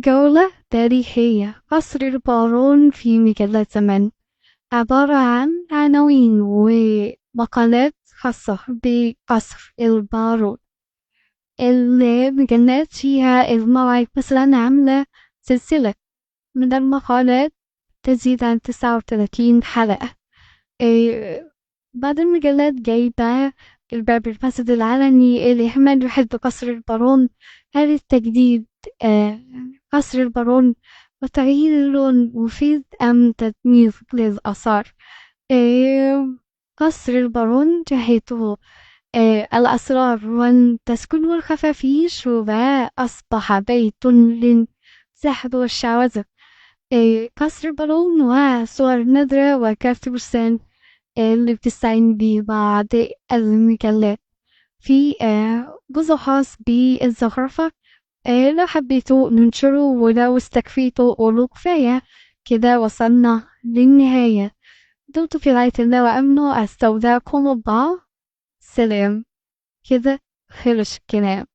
جولة تاريخية. قصر البارون في مجلة زمن عبارة عن عناوين ومقالات خاصة بقصر البارون. المجلات فيها الموعد مثلا عاملة سلسلة من المقالات تزيد عن 39 حلقة. بعض المجلات جايبة الباب الفاسد العلني اللي هم يحب قصر البارون. هذا التجديد آه، قصر البارون وتغيير اللون مفيد أم تدمير للآثار. آه، قصر البارون جهته الأسرار والتسكن والخفافيش وأصبح بيت للسحر والشعوذة. قصر البارون وصور نادرة وكارت برسان اللي بتستعين ببعض المجلات في جزء خاص بالزخرفة. لو حبيتوا ننشره ولو استكفيتوا قولوا كفاية كده وصلنا للنهاية. دمتم في رعاية الله وأمنه. أستودعكم الله. سلام. كده خلص الكلام.